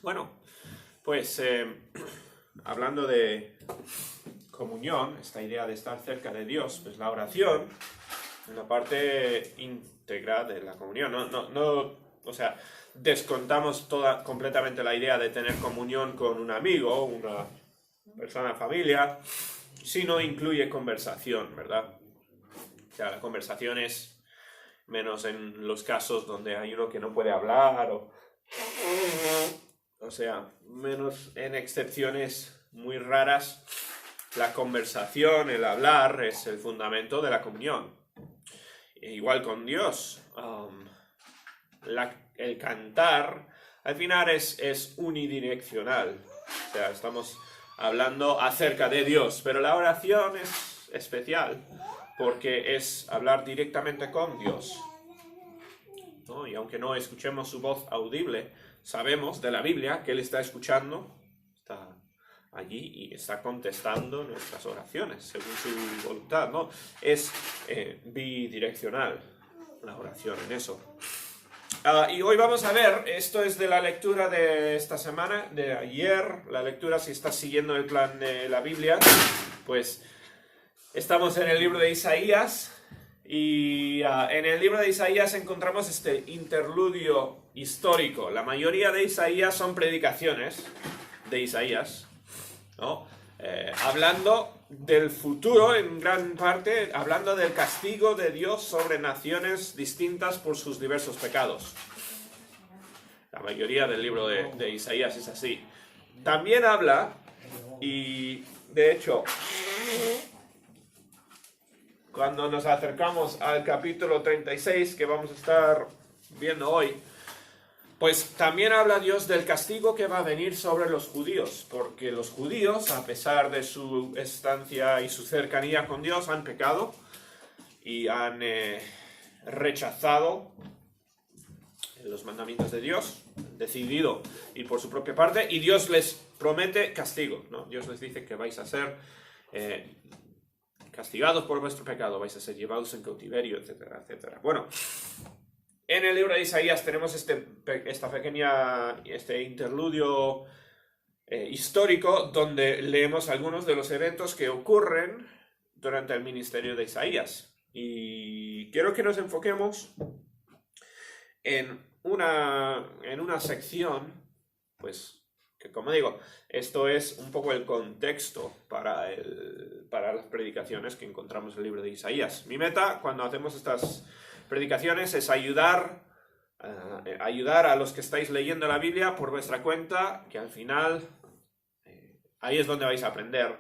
Bueno, pues hablando de comunión, esta idea de estar cerca de Dios, pues la oración es la parte íntegra de la comunión. O sea, descontamos completamente la idea de tener comunión con un amigo, una persona, familia, sino incluye conversación, ¿verdad? O sea, la conversación es menos en los casos donde hay uno que no puede hablar, o sea, menos en excepciones muy raras. La conversación, el hablar, es el fundamento de la comunión. Igual con Dios. El cantar, al final es unidireccional. O sea, estamos hablando acerca de Dios, pero la oración es especial porque es hablar directamente con Dios, ¿no? Y aunque no escuchemos su voz audible, sabemos de la Biblia que Él está escuchando, está allí y está contestando nuestras oraciones según su voluntad, ¿no? Es bidireccional la oración en eso. Y hoy vamos a ver, esto es de la lectura de esta semana, de ayer, la lectura, si estás siguiendo el plan de la Biblia, pues estamos en el libro de Isaías, y en el libro de Isaías encontramos este interludio histórico. La mayoría de Isaías son predicaciones de Isaías, ¿no? Hablando del futuro, en gran parte, hablando del castigo de Dios sobre naciones distintas por sus diversos pecados. La mayoría del libro de Isaías es así. También habla, y de hecho, cuando nos acercamos al capítulo 36, que vamos a estar viendo hoy, pues también habla Dios del castigo que va a venir sobre los judíos, porque los judíos, a pesar de su estancia y su cercanía con Dios, han pecado y han rechazado los mandamientos de Dios, han decidido ir por su propia parte, y Dios les promete castigo, ¿no? Dios les dice que vais a ser castigados por vuestro pecado, vais a ser llevados en cautiverio, etcétera, etcétera. Bueno, en el libro de Isaías tenemos este interludio histórico donde leemos algunos de los eventos que ocurren durante el ministerio de Isaías. Y quiero que nos enfoquemos en una sección, pues, que como digo, esto es un poco el contexto para las predicaciones que encontramos en el libro de Isaías. Mi meta cuando hacemos estas predicaciones es ayudar a los que estáis leyendo la Biblia por vuestra cuenta, que al final ahí es donde vais a aprender.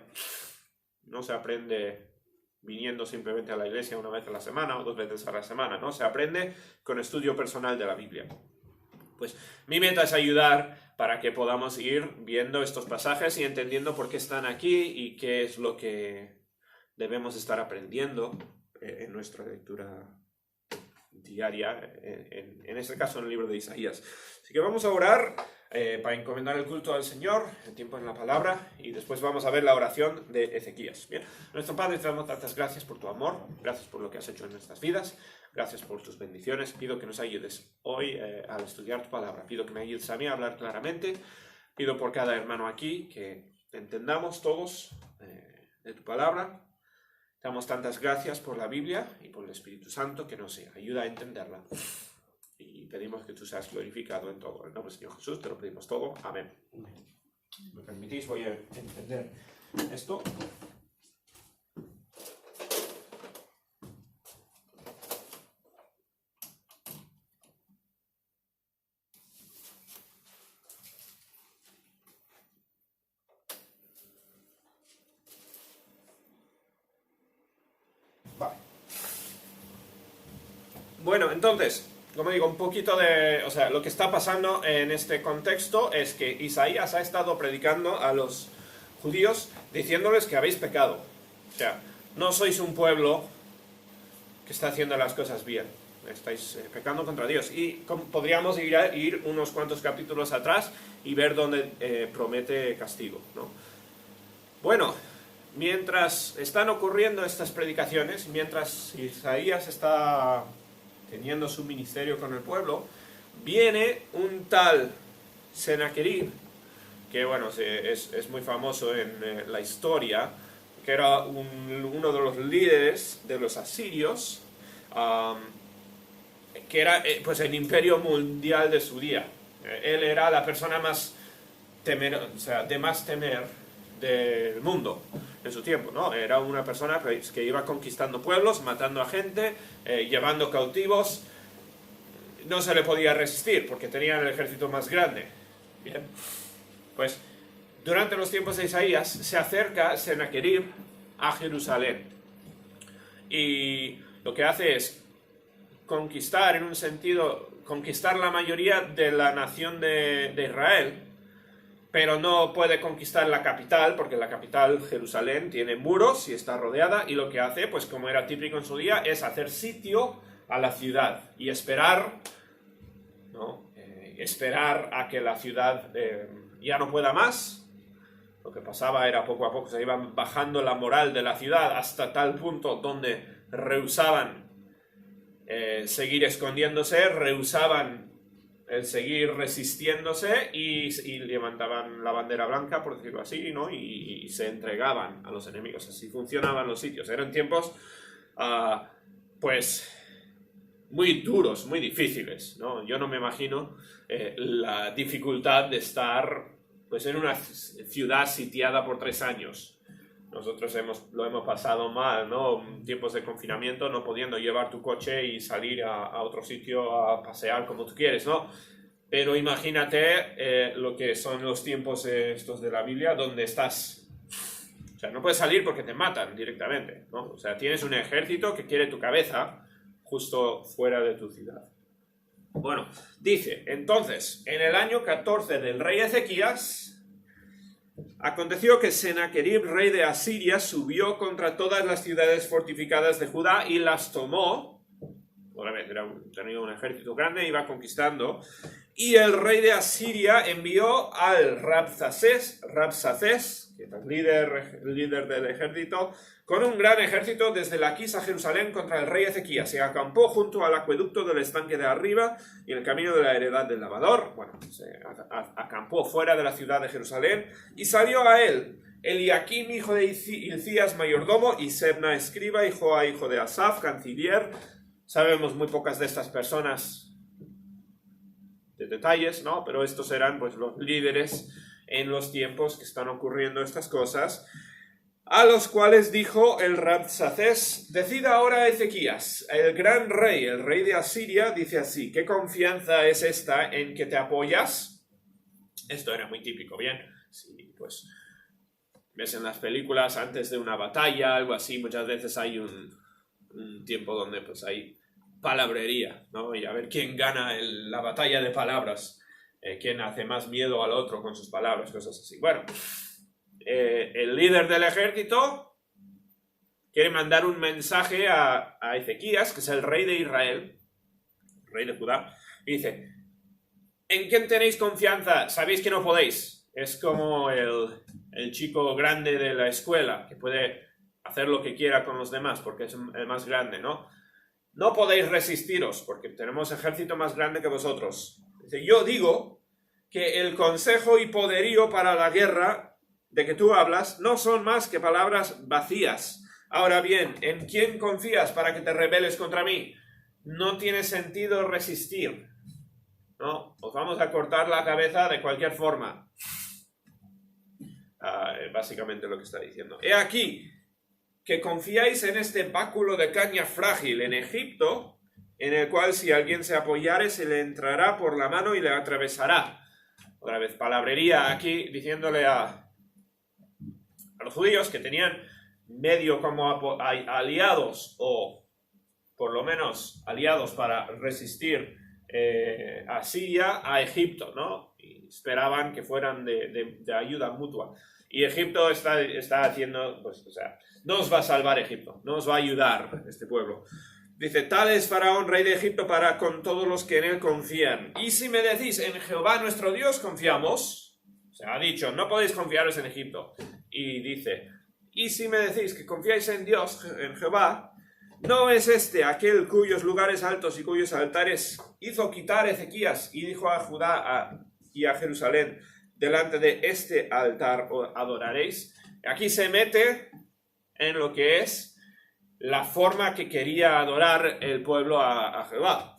No se aprende viniendo simplemente a la iglesia una vez a la semana o 2 veces a la semana, ¿no? Se aprende con estudio personal de la Biblia. Pues mi meta es ayudar para que podamos ir viendo estos pasajes y entendiendo por qué están aquí y qué es lo que debemos estar aprendiendo en nuestra lectura diaria, en este caso en el libro de Isaías. Así que vamos a orar para encomendar el culto al Señor, el tiempo en la palabra, y después vamos a ver la oración de Ezequías. Bien, nuestro Padre, te damos tantas gracias por tu amor, gracias por lo que has hecho en nuestras vidas, gracias por tus bendiciones. Pido que nos ayudes hoy al estudiar tu palabra, pido que me ayudes a mí a hablar claramente, pido por cada hermano aquí que entendamos todos de tu palabra. Damos tantas gracias por la Biblia y por el Espíritu Santo que nos ayuda a entenderla. Y pedimos que tú seas glorificado en todo. En el nombre del Señor Jesús te lo pedimos todo. Amén. ¿Me permitís? Voy a entender esto. Vale. Bueno, entonces, como digo, un poquito de... O sea, lo que está pasando en este contexto es que Isaías ha estado predicando a los judíos diciéndoles que habéis pecado. O sea, no sois un pueblo que está haciendo las cosas bien. Estáis pecando contra Dios. Y podríamos ir unos cuantos capítulos atrás y ver dónde promete castigo, ¿no? Bueno, mientras están ocurriendo estas predicaciones, mientras Isaías está teniendo su ministerio con el pueblo, viene un tal Sennacherib, que bueno, es muy famoso en la historia, que era uno de los líderes de los asirios, que era pues el imperio mundial de su día. Él era la persona más de más temer del mundo en su tiempo, ¿no? Era una persona que iba conquistando pueblos, matando a gente, llevando cautivos. No se le podía resistir porque tenían el ejército más grande. Bien, pues durante los tiempos de Isaías se acerca Sennacherib a Jerusalén y lo que hace es conquistar, en un sentido, conquistar la mayoría de la nación de Israel, pero no puede conquistar la capital, porque la capital, Jerusalén, tiene muros y está rodeada, y lo que hace, pues como era típico en su día, es hacer sitio a la ciudad y esperar, ¿no? Esperar a que la ciudad ya no pueda más. Lo que pasaba era poco a poco se iba bajando la moral de la ciudad hasta tal punto donde rehusaban seguir escondiéndose, rehusaban el seguir resistiéndose y levantaban la bandera blanca, por decirlo así, ¿no? Y se entregaban a los enemigos. Así funcionaban los sitios. Eran tiempos, pues, muy duros, muy difíciles, ¿no? Yo no me imagino la dificultad de estar, pues, en una ciudad sitiada por 3 años. Nosotros lo hemos pasado mal, ¿no? Tiempos de confinamiento, no pudiendo llevar tu coche y salir a otro sitio a pasear como tú quieres, ¿no? Pero imagínate lo que son los tiempos estos de la Biblia, donde estás. O sea, no puedes salir porque te matan directamente, ¿no? O sea, tienes un ejército que quiere tu cabeza justo fuera de tu ciudad. Bueno, dice, entonces, en el año 14 del rey Ezequías, aconteció que Sennacherib, rey de Asiria, subió contra todas las ciudades fortificadas de Judá y las tomó. Otra vez, tenía un ejército grande, iba conquistando. Y el rey de Asiria envió al Rabsacés, que es el líder del ejército, con un gran ejército desde Laquis a Jerusalén contra el rey Ezequías. Se acampó junto al acueducto del estanque de arriba y el camino de la heredad del lavador. Bueno, se acampó fuera de la ciudad de Jerusalén y salió a él Eliakim, hijo de Hilcías, mayordomo, y Sebna, escriba, y Joa, hijo de Asaf, canciller. Sabemos muy pocas de estas personas de detalles, ¿no? Pero estos eran pues los líderes en los tiempos que están ocurriendo estas cosas, a los cuales dijo el Rabsacés: decida ahora Ezequías, el gran rey, el rey de Asiria, dice así: ¿qué confianza es esta en que te apoyas? Esto era muy típico, ¿bien? Sí, pues ves en las películas antes de una batalla, algo así, muchas veces hay un tiempo donde pues hay palabrería, ¿no? Y a ver quién gana la batalla de palabras, quién hace más miedo al otro con sus palabras, cosas así. Bueno, el líder del ejército quiere mandar un mensaje a Ezequías, que es el rey de Israel, rey de Judá, y dice: ¿en quién tenéis confianza? Sabéis que no podéis. Es como el chico grande de la escuela, que puede hacer lo que quiera con los demás porque es el más grande, ¿no? No podéis resistiros porque tenemos ejército más grande que vosotros. Dice: yo digo que el consejo y poderío para la guerra de que tú hablas no son más que palabras vacías. Ahora bien, ¿en quién confías para que te rebeles contra mí? No tiene sentido resistir, ¿no? Os vamos a cortar la cabeza de cualquier forma. Básicamente lo que está diciendo. He aquí que confiáis en este báculo de caña frágil en Egipto, en el cual si alguien se apoyare se le entrará por la mano y le atravesará. Otra vez palabrería aquí diciéndole a los judíos que tenían medio como aliados, o por lo menos aliados para resistir a Siria, a Egipto, ¿no? Y esperaban que fueran de ayuda mutua. Y Egipto está haciendo, pues, o sea, no os va a salvar Egipto, no os va a ayudar este pueblo. Dice: tal es Faraón, rey de Egipto, para con todos los que en él confían. Y si me decís: en Jehová nuestro Dios confiamos, o sea, ha dicho, no podéis confiaros en Egipto. Y dice: y si me decís que confiáis en Dios, en Jehová, ¿no es este aquel cuyos lugares altos y cuyos altares hizo quitar Ezequías y dijo a Judá y a Jerusalén. Delante de este altar adoraréis. Aquí se mete en lo que es la forma que quería adorar el pueblo a Jehová.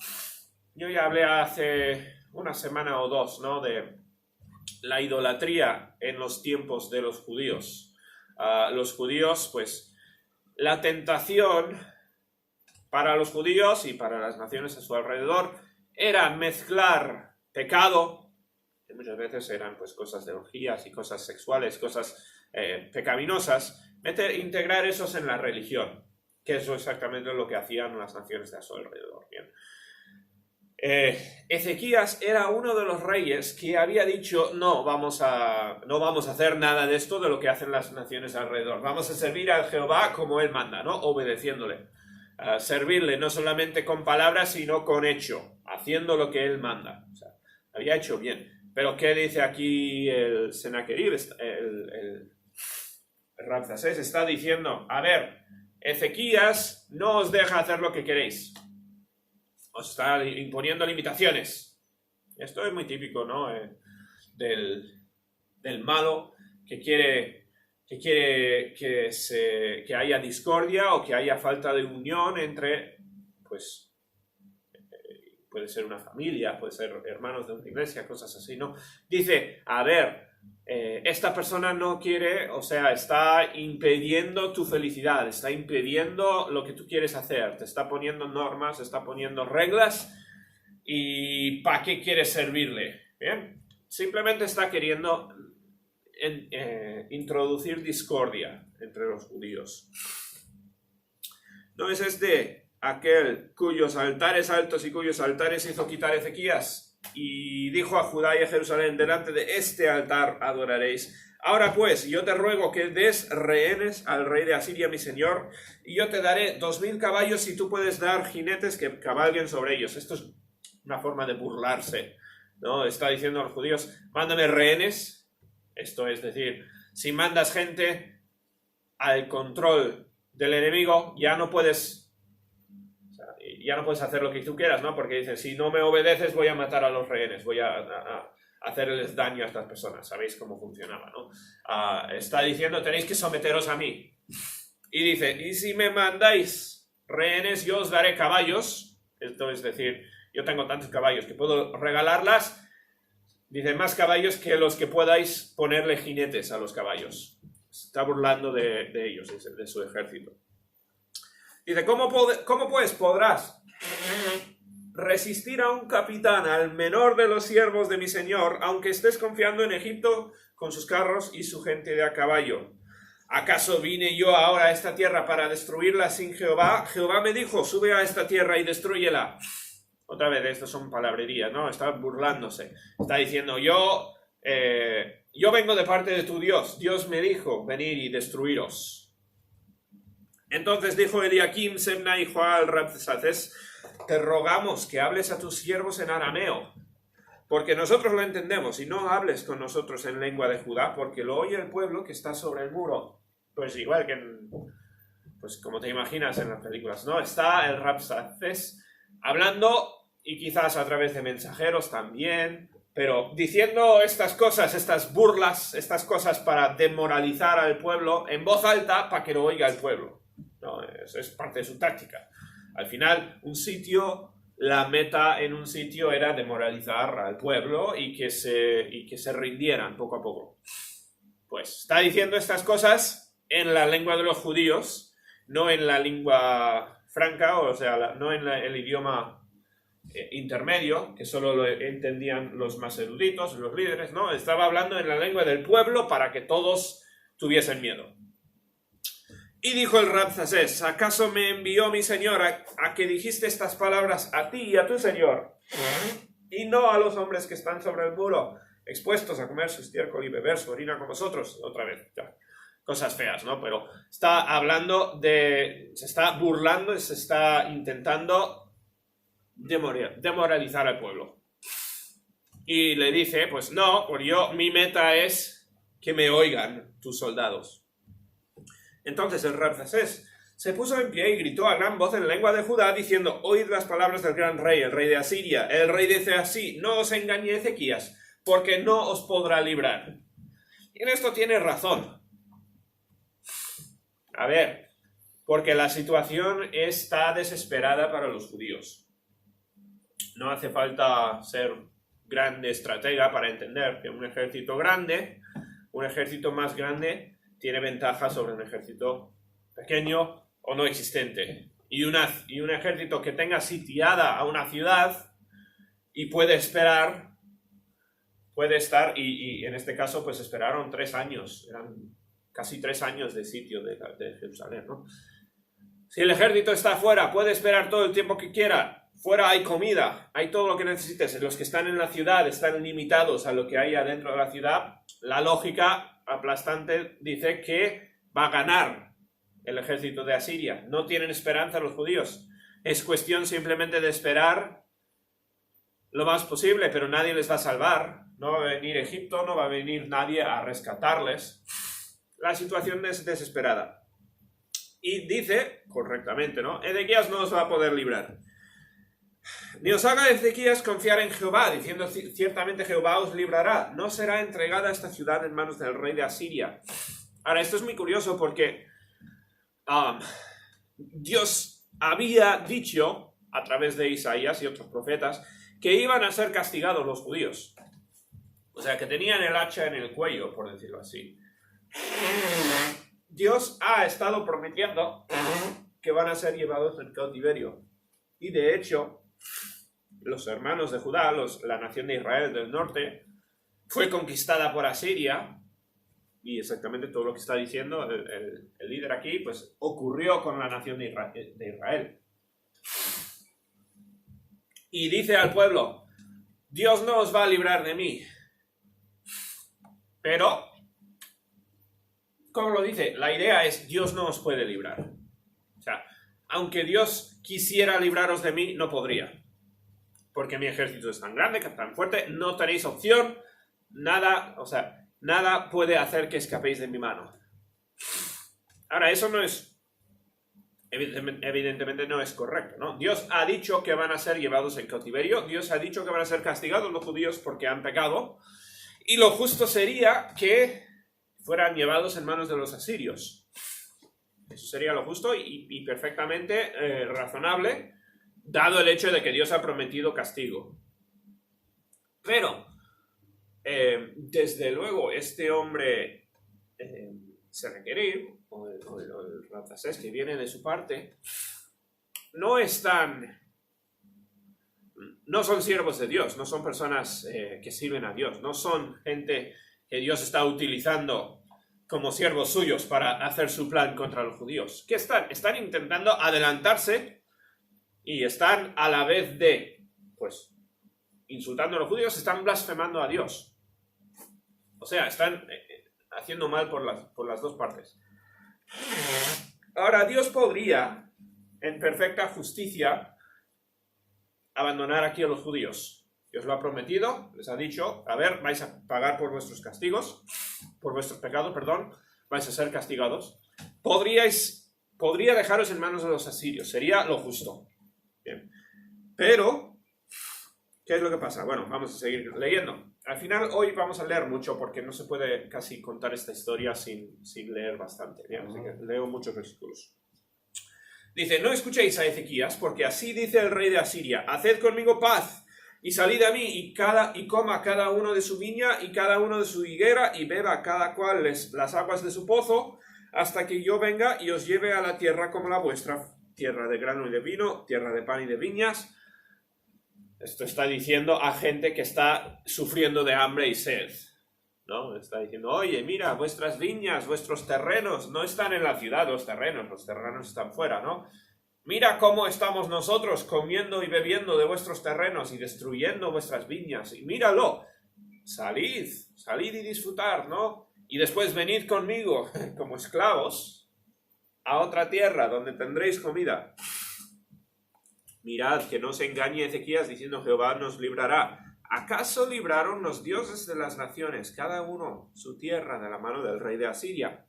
Yo ya hablé hace una semana o dos, ¿no?, de la idolatría en los tiempos de los judíos. Los judíos, pues, la tentación para los judíos y para las naciones a su alrededor era mezclar pecado, que muchas veces eran pues cosas de orgías y cosas sexuales, cosas pecaminosas, integrar esos en la religión, que eso es exactamente lo que hacían las naciones de a su alrededor. Bien. Ezequías era uno de los reyes que había dicho no vamos a hacer nada de esto de lo que hacen las naciones alrededor, vamos a servir a Jehová como él manda, ¿no?, obedeciéndole, servirle no solamente con palabras sino con hecho, haciendo lo que él manda. O sea, había hecho bien. Pero ¿qué dice aquí el Senaquerib? El Rabsacés está diciendo, a ver, Ezequías no os deja hacer lo que queréis. Os está imponiendo limitaciones. Esto es muy típico, ¿no?, del malo que quiere que haya discordia o que haya falta de unión entre, pues, puede ser una familia, puede ser hermanos de una iglesia, cosas así, ¿no? Dice, a ver, esta persona no quiere, o sea, está impidiendo tu felicidad, está impidiendo lo que tú quieres hacer, te está poniendo normas, está poniendo reglas, y ¿para qué quieres servirle? Bien, simplemente está queriendo introducir discordia entre los judíos. ¿No es este aquel cuyos altares altos y cuyos altares hizo quitar Ezequías? Y dijo a Judá y a Jerusalén, delante de este altar adoraréis. Ahora pues, yo te ruego que des rehenes al rey de Asiria, mi señor, y yo te daré 2000 caballos y tú puedes dar jinetes que cabalguen sobre ellos. Esto es una forma de burlarse, ¿no? Está diciendo a los judíos, mándame rehenes. Esto es decir, si mandas gente al control del enemigo, ya no puedes hacer lo que tú quieras, ¿no? Porque dices, si no me obedeces voy a matar a los rehenes, voy a hacerles daño a estas personas. Sabéis cómo funcionaba, ¿no? Está diciendo, tenéis que someteros a mí. Y dice, y si me mandáis rehenes, yo os daré caballos. Esto es decir, yo tengo tantos caballos que puedo regalarlas. Dice, más caballos que los que podáis ponerle jinetes a los caballos. Está burlando de ellos, de su ejército. Dice, ¿cómo pues podrás resistir a un capitán, al menor de los siervos de mi señor, aunque estés confiando en Egipto con sus carros y su gente de a caballo? ¿Acaso vine yo ahora a esta tierra para destruirla sin Jehová? Jehová me dijo, sube a esta tierra y destrúyela. Otra vez, estas son palabrerías, ¿no? Está burlándose. Está diciendo, yo vengo de parte de tu Dios. Dios me dijo, venid y destruiros. Entonces dijo Eliakim, Sebna y Joal Rabsaces, te rogamos que hables a tus siervos en arameo, porque nosotros lo entendemos, y no hables con nosotros en lengua de Judá, porque lo oye el pueblo que está sobre el muro. Pues igual que pues como te imaginas en las películas, ¿no? Está el Rabsaces hablando, y quizás a través de mensajeros también, pero diciendo estas cosas, estas burlas, estas cosas para demoralizar al pueblo en voz alta para que lo oiga el pueblo. No, eso es parte de su táctica. Al final, la meta en un sitio era demoralizar al pueblo y que se rindieran poco a poco. Pues está diciendo estas cosas en la lengua de los judíos, no en la lengua franca, o sea, no en el idioma intermedio, que solo lo entendían los más eruditos, los líderes, no, estaba hablando en la lengua del pueblo para que todos tuviesen miedo. Y dijo el Rabsaces, ¿acaso me envió mi señor a que dijiste estas palabras a ti y a tu señor? Y no a los hombres que están sobre el muro, expuestos a comer su estiércol y beber su orina con vosotros. Otra vez, ya. Cosas feas, ¿no? Pero está hablando se está burlando, se está intentando demoralizar al pueblo. Y le dice, pues no, porque mi meta es que me oigan tus soldados. Entonces el Rabsaces se puso en pie y gritó a gran voz en lengua de Judá, diciendo, oíd las palabras del gran rey, el rey de Asiria. El rey dice así, no os engañe Ezequías, porque no os podrá librar. Y en esto tiene razón. A ver, porque la situación está desesperada para los judíos. No hace falta ser grande estratega para entender que un ejército grande, un ejército más grande, tiene ventaja sobre un ejército pequeño o no existente. Y un ejército que tenga sitiada a una ciudad y puede estar, y en este caso pues esperaron 3 años, eran casi 3 años de sitio de Jerusalén, ¿no? Si el ejército está afuera, puede esperar todo el tiempo que quiera. Fuera hay comida, hay todo lo que necesites. Los que están en la ciudad están limitados a lo que hay adentro de la ciudad. La lógica aplastante dice que va a ganar el ejército de Asiria. No tienen esperanza los judíos. Es cuestión simplemente de esperar lo más posible, pero nadie les va a salvar. No va a venir Egipto, no va a venir nadie a rescatarles. La situación es desesperada. Y dice, correctamente, ¿no? Ezequías no os va a poder librar. Ni os haga Ezequías confiar en Jehová, diciendo ciertamente Jehová os librará. No será entregada esta ciudad en manos del rey de Asiria. Ahora, esto es muy curioso porque Dios había dicho, a través de Isaías y otros profetas, que iban a ser castigados los judíos. O sea, que tenían el hacha en el cuello, por decirlo así. Dios ha estado prometiendo que van a ser llevados en cautiverio. Y de hecho, los hermanos de Judá, la nación de Israel del norte, fue conquistada por Asiria. Y exactamente todo lo que está diciendo el líder aquí, pues ocurrió con la nación de Israel. Y dice al pueblo, Dios no os va a librar de mí. Pero, como lo dice, la idea es, Dios no os puede librar. O sea, aunque Dios quisiera libraros de mí, no podría. Porque mi ejército es tan grande, tan fuerte, no tenéis opción, nada puede hacer que escapéis de mi mano. Ahora, eso no es, evidentemente no es correcto, ¿no? Dios ha dicho que van a ser llevados en cautiverio, Dios ha dicho que van a ser castigados los judíos porque han pecado, y lo justo sería que fueran llevados en manos de los asirios. Eso sería lo justo y perfectamente razonable, dado el hecho de que Dios ha prometido castigo. Pero, desde luego, este hombre, Senaquerib, o el Rabsacés que viene de su parte, no son siervos de Dios, no son personas que sirven a Dios, no son gente que Dios está utilizando como siervos suyos para hacer su plan contra los judíos. ¿Qué están? Están intentando adelantarse y están a la vez de, pues, insultando a los judíos, están blasfemando a Dios. O sea, están haciendo mal por las dos partes. Ahora, Dios podría, en perfecta justicia, abandonar aquí a los judíos. Dios lo ha prometido, les ha dicho, a ver, vais a pagar por vuestros castigos, por vuestros pecados, perdón, vais a ser castigados. Podría dejaros en manos de los asirios, sería lo justo. Bien. Pero, ¿qué es lo que pasa? Bueno, vamos a seguir leyendo. Al final, hoy vamos a leer mucho porque no se puede casi contar esta historia sin leer bastante. Bien, así que leo muchos versículos. Dice, no escuchéis a Ezequías, porque así dice el rey de Asiria, haced conmigo paz, y salid a mí, y coma cada uno de su viña, y cada uno de su higuera, y beba cada cual las aguas de su pozo, hasta que yo venga y os lleve a la tierra como la vuestra, tierra de grano y de vino, tierra de pan y de viñas. Esto está diciendo a gente que está sufriendo de hambre y sed, ¿no? Está diciendo, oye, mira, vuestras viñas, vuestros terrenos, no están en la ciudad los terrenos están fuera, ¿no? Mira cómo estamos nosotros comiendo y bebiendo de vuestros terrenos y destruyendo vuestras viñas. Y míralo, salid y disfrutar, ¿no? Y después venid conmigo como esclavos a otra tierra donde tendréis comida. Mirad que no se engañe Ezequías diciendo Jehová nos librará. ¿Acaso libraron los dioses de las naciones, cada uno su tierra, de la mano del rey de Asiria?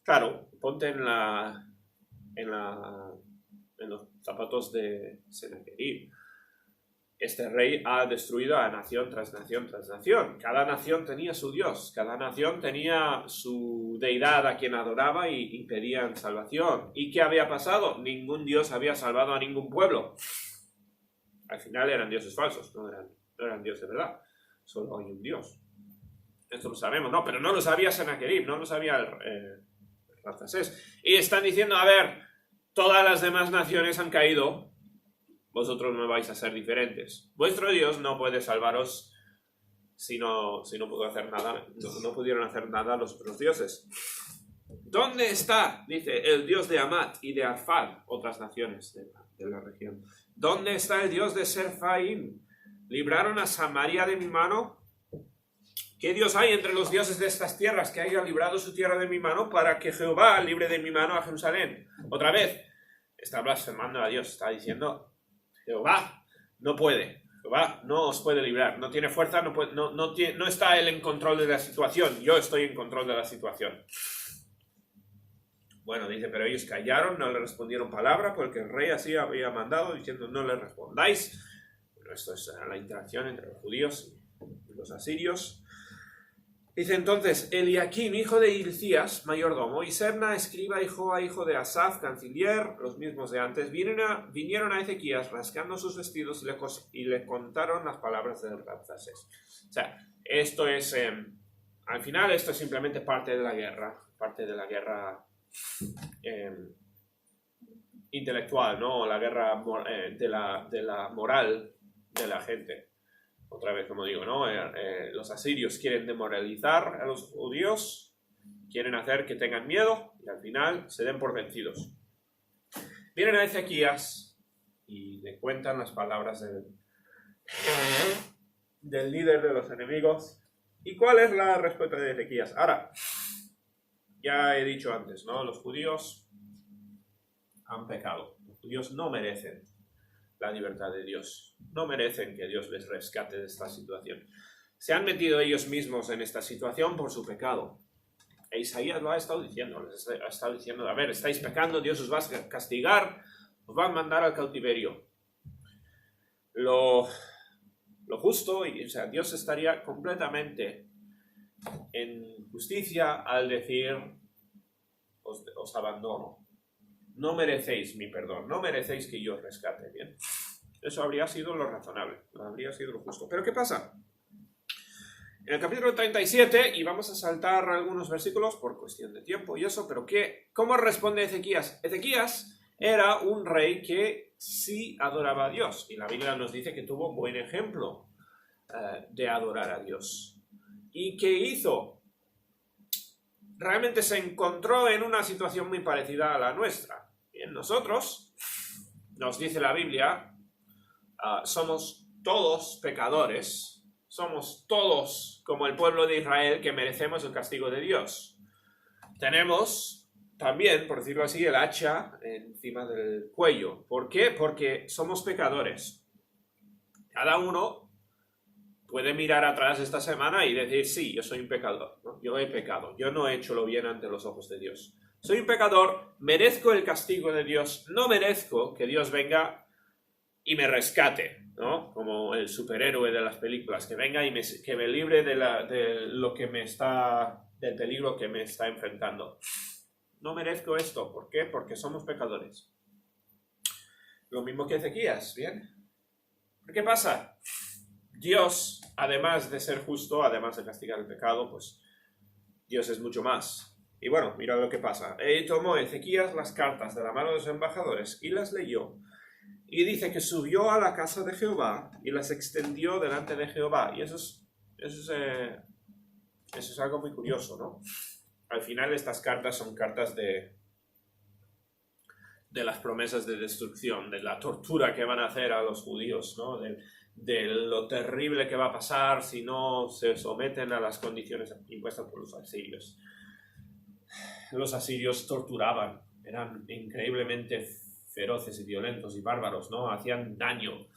Claro, ponte en los zapatos de Senaquerib. este rey ha destruido a nación tras nación tras nación. Cada nación tenía su Dios, cada nación tenía su deidad a quien adoraba y pedían salvación. ¿Y qué había pasado? Ningún Dios había salvado a ningún pueblo. Al final eran dioses falsos, no eran dioses de verdad. Solo hay un Dios. Esto lo sabemos, ¿no? Pero no lo sabía Sennacherib, no lo sabía Artaxerxes. Y están diciendo, a ver, todas las demás naciones han caído, vosotros no vais a ser diferentes. Vuestro Dios no puede salvaros si no pudo hacer nada, no pudieron hacer nada los otros dioses. ¿Dónde está, dice, el Dios de Amat y de Arfad, otras naciones de la región? ¿Dónde está el Dios de Serfaim? ¿Libraron a Samaria de mi mano? ¿Qué Dios hay entre los dioses de estas tierras que haya librado su tierra de mi mano para que Jehová libre de mi mano a Jerusalén? Otra vez, está blasfemando a Dios, está diciendo, Jehová no puede, Jehová no os puede librar, no tiene fuerza, no está él en control de la situación, yo estoy en control de la situación. Bueno, dice, pero ellos callaron, no le respondieron palabra, porque el rey así había mandado, diciendo, no le respondáis. Bueno, esto es la interacción entre los judíos y los asirios. Dice entonces, Eliakim, hijo de Hilcías, mayordomo, y Sebna, escriba, hijo de Asaf, canciller, los mismos de antes, vinieron a Ezequías rascando sus vestidos y le contaron las palabras de Rabsaces. O sea, esto es, al final esto es simplemente parte de la guerra intelectual, ¿no? La guerra de la moral de la gente. Otra vez, como digo, ¿no? Los asirios quieren demoralizar a los judíos, quieren hacer que tengan miedo y al final se den por vencidos. Vienen a Ezequías y le cuentan las palabras del líder de los enemigos. ¿Y cuál es la respuesta de Ezequías? Ahora, ya he dicho antes, ¿no? Los judíos han pecado. Los judíos no merecen la libertad de Dios. No merecen que Dios les rescate de esta situación. Se han metido ellos mismos en esta situación por su pecado. E Isaías lo ha estado diciendo. Les ha estado diciendo, a ver, estáis pecando, Dios os va a castigar, os va a mandar al cautiverio. Lo justo, o sea, Dios estaría completamente en justicia al decir, os abandono. No merecéis mi perdón, no merecéis que yo os rescate, ¿bien? Eso habría sido lo razonable, habría sido lo justo. Pero ¿qué pasa? En el capítulo 37, y vamos a saltar algunos versículos por cuestión de tiempo y eso, pero ¿cómo responde Ezequías? Ezequías era un rey que sí adoraba a Dios, y la Biblia nos dice que tuvo buen ejemplo de adorar a Dios. ¿Y qué hizo? Realmente se encontró en una situación muy parecida a la nuestra. Bien, nosotros, nos dice la Biblia, somos todos pecadores, somos todos como el pueblo de Israel que merecemos el castigo de Dios. Tenemos también, por decirlo así, el hacha encima del cuello. ¿Por qué? Porque somos pecadores. Cada uno puede mirar atrás esta semana y decir, sí, yo soy un pecador, ¿no? Yo he pecado, yo no he hecho lo bien ante los ojos de Dios. Soy un pecador, merezco el castigo de Dios, no merezco que Dios venga y me rescate, ¿no? Como el superhéroe de las películas, que venga y que me libre del peligro que me está enfrentando. No merezco esto, ¿por qué? Porque somos pecadores. Lo mismo que Ezequías, ¿bien? ¿Qué pasa? Dios, además de ser justo, además de castigar el pecado, pues Dios es mucho más. Y bueno, mira lo que pasa. Tomó Ezequías las cartas de la mano de los embajadores y las leyó. Y dice que subió a la casa de Jehová y las extendió delante de Jehová. Y eso es algo muy curioso, ¿no? Al final estas cartas son cartas de las promesas de destrucción, de la tortura que van a hacer a los judíos, ¿no? De lo terrible que va a pasar si no se someten a las condiciones impuestas por los asirios. Los asirios torturaban, eran increíblemente feroces y violentos y bárbaros, ¿no? Hacían daño.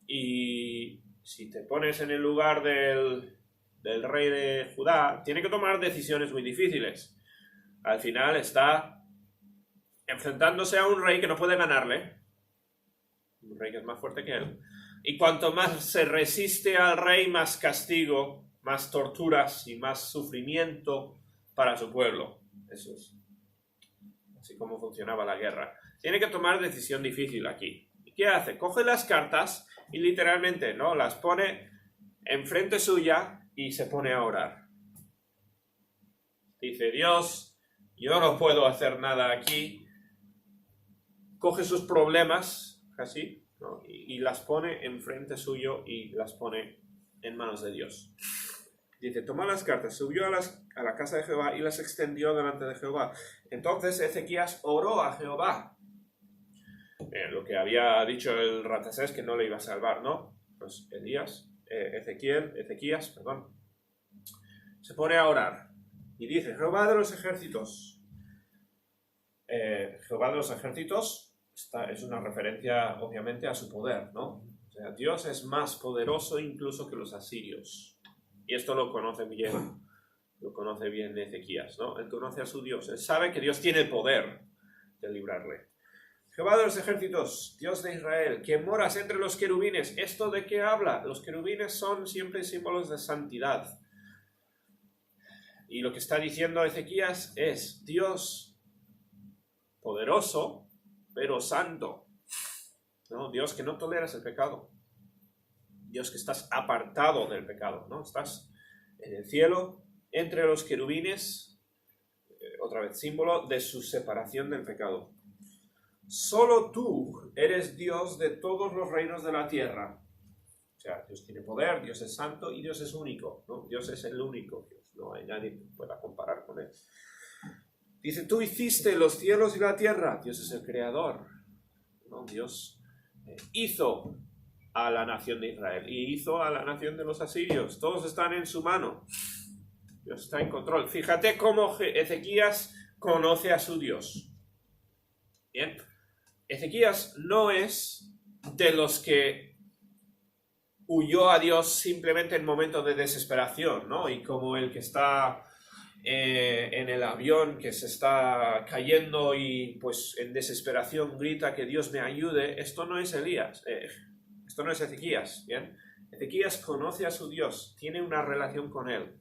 Y si te pones en el lugar del rey de Judá, tiene que tomar decisiones muy difíciles. Al final está enfrentándose a un rey que no puede ganarle, un rey que es más fuerte que él, Y cuanto más se resiste al rey, más castigo, más torturas y más sufrimiento para su pueblo. Eso es así como funcionaba la guerra. Tiene que tomar decisión difícil aquí. ¿Y qué hace? Coge las cartas y literalmente, ¿no?, las pone enfrente suya y se pone a orar. Dice: Dios, yo no puedo hacer nada aquí. Coge sus problemas, casi, ¿no?, y las pone enfrente suyo y las pone en manos de Dios. Dice: tomó las cartas, subió a la casa de Jehová y las extendió delante de Jehová. Entonces Ezequías oró a Jehová. Lo que había dicho el Artaxerxes, que no le iba a salvar, ¿no? Pues Ezequías, se pone a orar y dice: Jehová de los ejércitos. Jehová de los ejércitos es una referencia, obviamente, a su poder, ¿no? O sea, Dios es más poderoso incluso que los asirios. Y esto lo conoce bien Ezequías, ¿no? Él conoce a su Dios. Él sabe que Dios tiene el poder de librarle. Jehová de los ejércitos, Dios de Israel, que moras entre los querubines. ¿Esto de qué habla? Los querubines son siempre símbolos de santidad. Y lo que está diciendo Ezequías es: Dios poderoso, pero santo, ¿no? Dios que no toleras el pecado. Dios que estás apartado del pecado, ¿no? Estás en el cielo, entre los querubines, otra vez símbolo de su separación del pecado. Solo tú eres Dios de todos los reinos de la tierra. O sea, Dios tiene poder, Dios es santo y Dios es único, ¿no? Dios es el único Dios, no hay nadie que pueda comparar con él. Dice: tú hiciste los cielos y la tierra. Dios es el creador, ¿no? Dios hizo a la nación de Israel y hizo a la nación de los asirios. Todos están en su mano. Dios está en control. Fíjate cómo Ezequías conoce a su Dios. Bien. Ezequías no es de los que huyó a Dios simplemente en momentos de desesperación, ¿no? Y como el que está en el avión que se está cayendo y pues en desesperación grita que Dios me ayude. Esto no es Elías. Esto no es Ezequías, ¿bien? Ezequías conoce a su Dios, tiene una relación con él.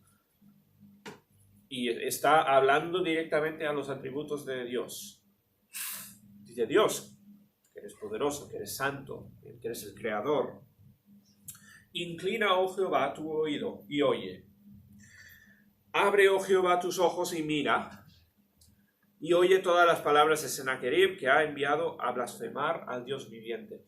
Y está hablando directamente a los atributos de Dios. Dice: Dios, que eres poderoso, que eres santo, que eres el creador. Inclina, oh Jehová, tu oído y oye. Abre, oh Jehová, tus ojos y mira. Y oye todas las palabras de Sennacherib, que ha enviado a blasfemar al Dios viviente.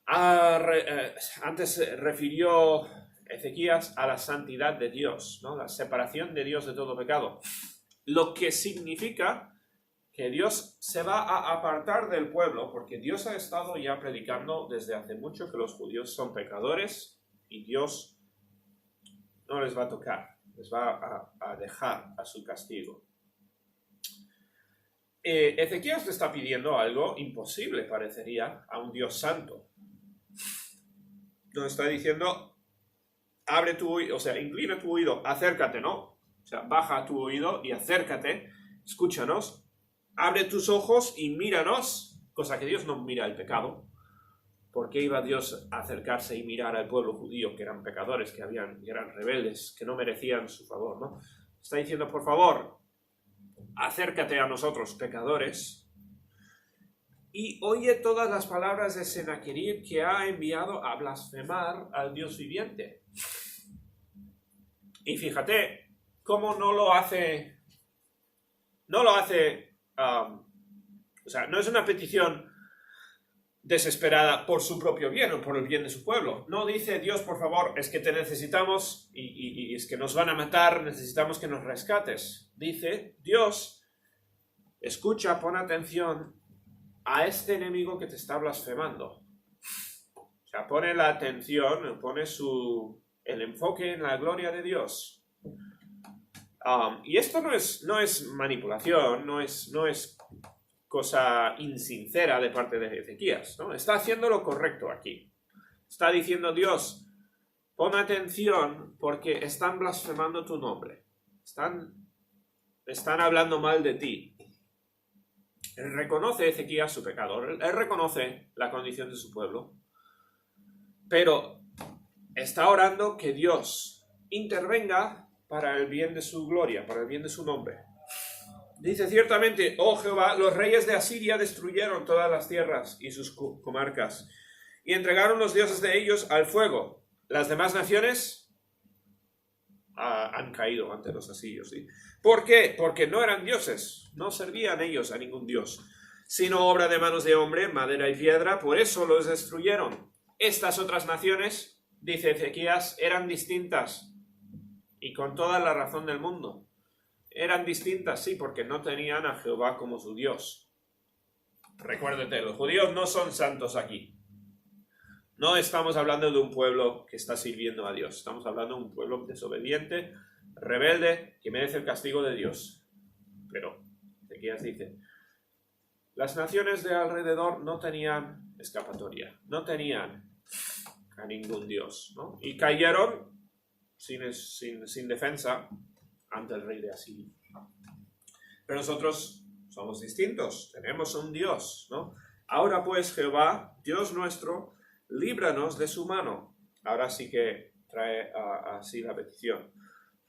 Antes refirió Ezequías a la santidad de Dios, ¿no? La separación de Dios de todo pecado. Lo que significa que Dios se va a apartar del pueblo, porque Dios ha estado ya predicando desde hace mucho que los judíos son pecadores y Dios no les va a tocar, les va a dejar a su castigo. Ezequías le está pidiendo algo imposible, parecería, a un Dios santo. Nos está diciendo: abre tu oído, o sea, inclina tu oído, acércate, ¿no? O sea, baja tu oído y acércate, escúchanos, abre tus ojos y míranos, cosa que Dios no mira el pecado. ¿Por qué iba Dios a acercarse y mirar al pueblo judío, que eran pecadores, que eran rebeldes, que no merecían su favor, ¿no? Está diciendo: por favor, acércate a nosotros, pecadores, y oye todas las palabras de Sennacherib, que ha enviado a blasfemar al Dios viviente. Y fíjate cómo no lo hace, o sea, no es una petición desesperada por su propio bien o por el bien de su pueblo. No dice: Dios, por favor, es que te necesitamos y es que nos van a matar, necesitamos que nos rescates. Dice: Dios, escucha, pon atención a este enemigo que te está blasfemando. O sea, pone la atención, pone el enfoque en la gloria de Dios. Y esto no es manipulación, no es cosa insincera de parte de Ezequías, ¿no? Está haciendo lo correcto aquí. Está diciendo: Dios, pon atención porque están blasfemando tu nombre. Están hablando mal de ti. Reconoce Ezequías su pecado, él reconoce la condición de su pueblo. pero está orando que Dios intervenga para el bien de su gloria, para el bien de su nombre. Dice: ciertamente, oh Jehová, los reyes de Asiria destruyeron todas las tierras y sus comarcas, y entregaron los dioses de ellos al fuego. Las demás naciones han caído ante los asirios. ¿Sí? ¿Por qué? Porque no eran dioses, no servían ellos a ningún dios, sino obra de manos de hombre, madera y piedra, por eso los destruyeron. Estas otras naciones, dice Ezequías, eran distintas, y con toda la razón del mundo. Eran distintas, sí, porque no tenían a Jehová como su Dios. Recuérdate, los judíos no son santos aquí. No estamos hablando de un pueblo que está sirviendo a Dios. Estamos hablando de un pueblo desobediente, rebelde, que merece el castigo de Dios. Pero, Ezequías dice, las naciones de alrededor no tenían escapatoria, no tenían a ningún Dios, ¿no? Y cayeron sin defensa ante el rey de Asiria. Pero nosotros somos distintos, tenemos un Dios, ¿no? Ahora pues, Jehová, Dios nuestro, líbranos de su mano. Ahora sí que trae así la petición.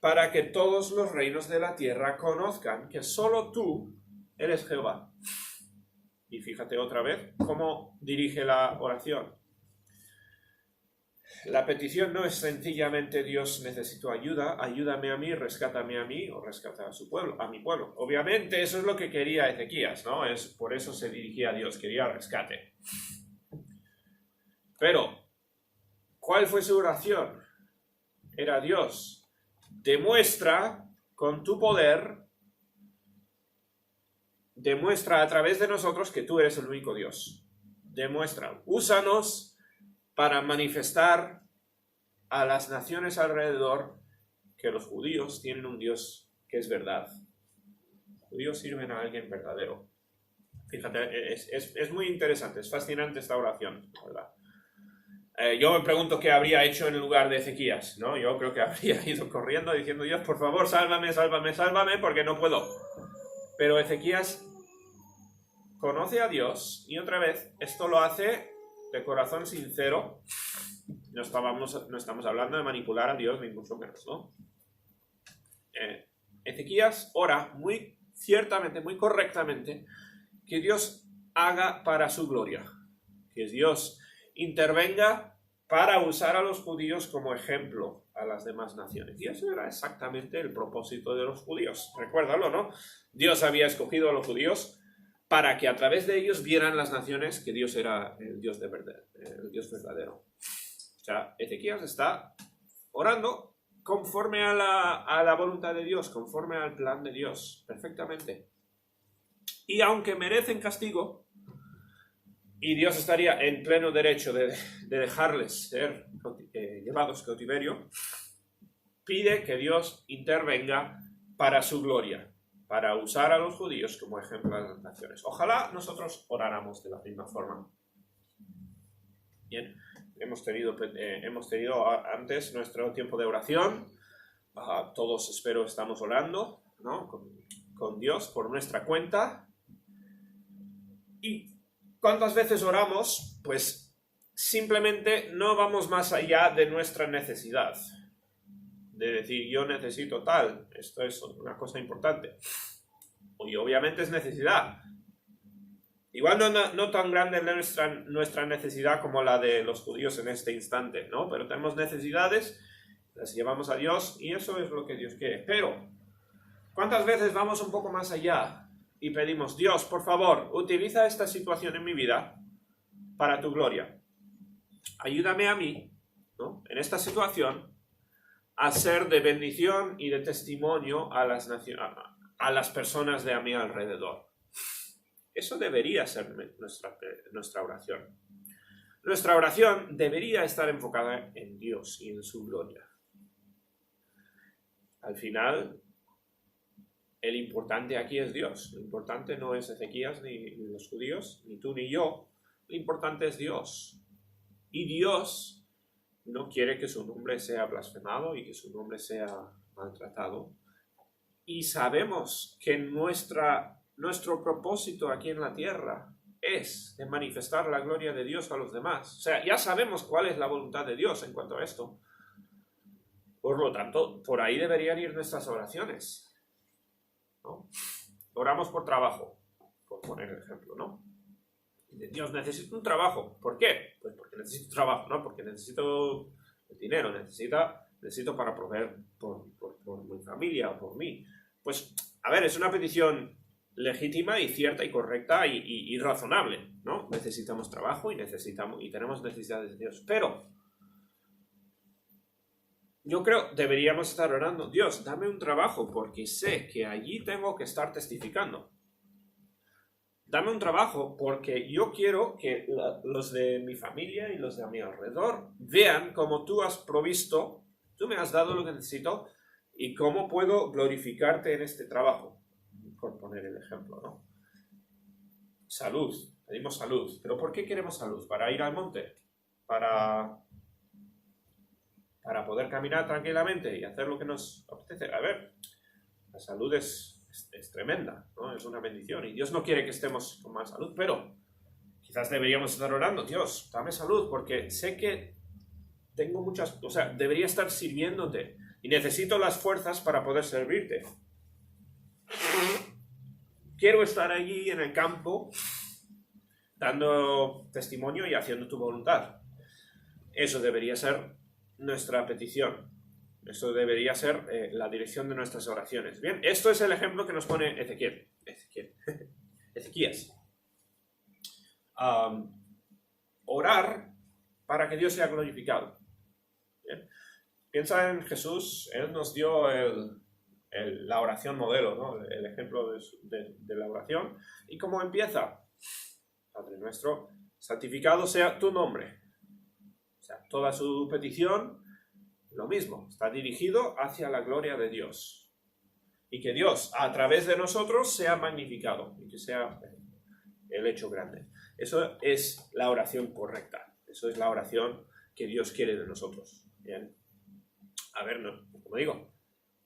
Para que todos los reinos de la tierra conozcan que solo tú eres Jehová. Y fíjate otra vez cómo dirige la oración. La petición no es sencillamente: Dios, necesito ayuda, ayúdame a mí, rescátame a mí, o rescata a su pueblo, a mi pueblo. Obviamente eso es lo que quería Ezequías, ¿no? Por eso se dirigía a Dios, quería rescate. Pero, ¿cuál fue su oración? Era: Dios, demuestra con tu poder, demuestra a través de nosotros que tú eres el único Dios. Demuestra, úsanos para manifestar a las naciones alrededor que los judíos tienen un Dios que es verdad. Los judíos sirven a alguien verdadero. Fíjate, es muy interesante, es fascinante esta oración, ¿verdad? Yo me pregunto qué habría hecho en el lugar de Ezequías, ¿no? Yo creo que habría ido corriendo diciendo: Dios, por favor, sálvame, sálvame, sálvame, porque no puedo. Pero Ezequías conoce a Dios y otra vez esto lo hace de corazón sincero. No estamos hablando de manipular a Dios, ni mucho menos, ¿no? Ezequías ora muy ciertamente, muy correctamente, que Dios haga para su gloria. Que Dios intervenga para usar a los judíos como ejemplo a las demás naciones. Y eso era exactamente el propósito de los judíos. Recuérdalo, ¿no? Dios había escogido a los judíos para que a través de ellos vieran las naciones que Dios era el Dios de verdad, el Dios verdadero. O sea, Ezequías está orando conforme a la voluntad de Dios, conforme al plan de Dios, perfectamente. Y aunque merecen castigo, y Dios estaría en pleno derecho de dejarles ser llevados cautiverio, pide que Dios intervenga para su gloria, para usar a los judíos como ejemplo de las naciones. Ojalá nosotros oráramos de la misma forma. Bien, hemos tenido antes nuestro tiempo de oración. Todos, espero, estamos orando, ¿no? con Dios por nuestra cuenta. Y ¿cuántas veces oramos? Pues simplemente no vamos más allá de nuestra necesidad. De decir, yo necesito tal, esto es una cosa importante. Y obviamente es necesidad. Igual no tan grande nuestra necesidad como la de los judíos en este instante, ¿no? Pero tenemos necesidades, las llevamos a Dios y eso es lo que Dios quiere. Pero, ¿cuántas veces vamos un poco más allá y pedimos: Dios, por favor, utiliza esta situación en mi vida para tu gloria? Ayúdame a mí, ¿no? En esta situación a ser de bendición y de testimonio a las personas de a mi alrededor. Eso debería ser nuestra oración. Nuestra oración debería estar enfocada en Dios y en su gloria. Al final, el importante aquí es Dios. Lo importante no es Ezequías ni los judíos, ni tú ni yo. Lo importante es Dios. Y Dios no quiere que su nombre sea blasfemado y que su nombre sea maltratado. Y sabemos que nuestro propósito aquí en la tierra es de manifestar la gloria de Dios a los demás. O sea, ya sabemos cuál es la voluntad de Dios en cuanto a esto. Por lo tanto, por ahí deberían ir nuestras oraciones, ¿no? Oramos por trabajo, por poner el ejemplo, ¿no? Dios, necesito un trabajo. ¿Por qué? Pues porque necesito trabajo, ¿no? Porque necesito el dinero, necesito para proveer por mi familia o por mí. Pues, a ver, es una petición legítima y cierta y correcta y razonable, ¿no? Necesitamos trabajo y tenemos necesidades de Dios. Pero yo creo deberíamos estar orando, Dios, dame un trabajo porque sé que allí tengo que estar testificando. Dame un trabajo porque yo quiero que los de mi familia y los de a mi alrededor vean cómo tú has provisto, tú me has dado lo que necesito y cómo puedo glorificarte en este trabajo. Por poner el ejemplo, ¿no? Salud, pedimos salud. ¿Pero por qué queremos salud? ¿Para ir al monte? ¿Para poder caminar tranquilamente y hacer lo que nos apetece? A ver, la salud es tremenda, ¿no? Es una bendición y Dios no quiere que estemos con más salud, pero quizás deberíamos estar orando, Dios, dame salud porque sé que tengo muchas, o sea, debería estar sirviéndote y necesito las fuerzas para poder servirte. Quiero estar allí en el campo dando testimonio y haciendo tu voluntad. Eso debería ser nuestra petición. Eso debería ser la dirección de nuestras oraciones. Bien, esto es el ejemplo que nos pone Ezequías. Orar para que Dios sea glorificado. Bien. Piensa en Jesús, Él nos dio la oración modelo, ¿no? El ejemplo de la oración. ¿Y cómo empieza? Padre nuestro, santificado sea tu nombre. O sea, toda su petición, lo mismo, está dirigido hacia la gloria de Dios. Y que Dios, a través de nosotros, sea magnificado y que sea el hecho grande. Eso es la oración correcta. Eso es la oración que Dios quiere de nosotros. Bien. A ver, no, como digo,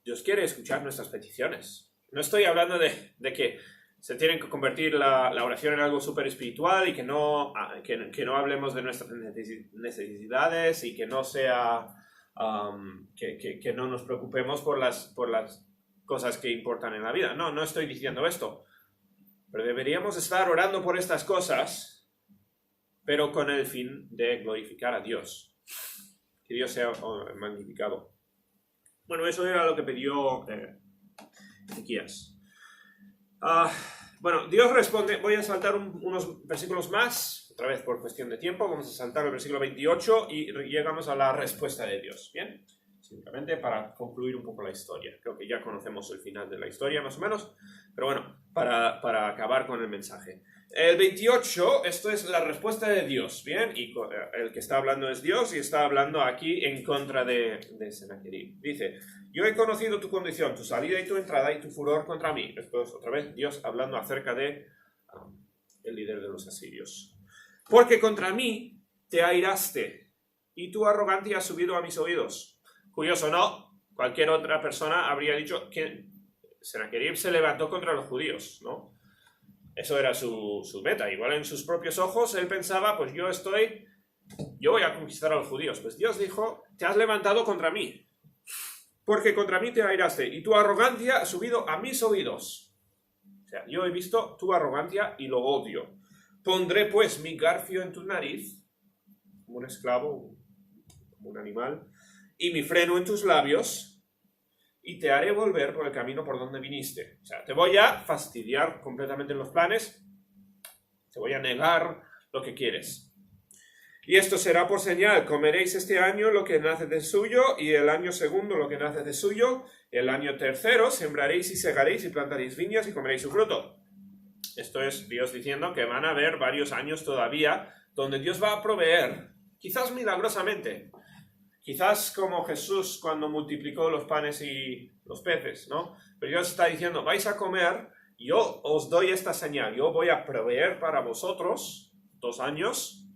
Dios quiere escuchar nuestras peticiones. No estoy hablando de que se tienen que convertir la oración en algo súper espiritual y que no hablemos de nuestras necesidades y que no sea que no nos preocupemos por las cosas que importan en la vida. No estoy diciendo esto. Pero deberíamos estar orando por estas cosas, pero con el fin de glorificar a Dios. Que Dios sea magnificado. Bueno, eso era lo que pidió Ezequías. Bueno, Dios responde. Voy a saltar unos versículos más, otra vez por cuestión de tiempo. Vamos a saltar el versículo 28 y llegamos a la respuesta de Dios. Bien, simplemente para concluir un poco la historia. Creo que ya conocemos el final de la historia más o menos, pero bueno, para acabar con el mensaje. El 28, esto es la respuesta de Dios, ¿bien? Y el que está hablando es Dios y está hablando aquí en contra de Sennacherib. Dice, yo he conocido tu condición, tu salida y tu entrada y tu furor contra mí. Esto es otra vez Dios hablando acerca de el líder de los asirios. Porque contra mí te airaste y tu arrogancia ha subido a mis oídos. Curioso, ¿no? Cualquier otra persona habría dicho que Sennacherib se levantó contra los judíos, ¿no? Eso era su meta. Igual en sus propios ojos él pensaba, pues yo voy a conquistar a los judíos. Pues Dios dijo, te has levantado contra mí, porque contra mí te airaste y tu arrogancia ha subido a mis oídos. O sea, yo he visto tu arrogancia y lo odio. Pondré pues mi garfio en tu nariz, como un esclavo, como un animal, y mi freno en tus labios, y te haré volver por el camino por donde viniste. O sea, te voy a fastidiar completamente los planes, te voy a negar lo que quieres. Y esto será por señal, comeréis este año lo que nace de suyo, y el año segundo lo que nace de suyo, el año tercero sembraréis y segaréis y plantaréis viñas y comeréis su fruto. Esto es Dios diciendo que van a haber varios años todavía donde Dios va a proveer, quizás milagrosamente, quizás como Jesús cuando multiplicó los panes y los peces, ¿no? Pero Dios está diciendo, vais a comer, yo os doy esta señal, yo voy a proveer para vosotros 2 años,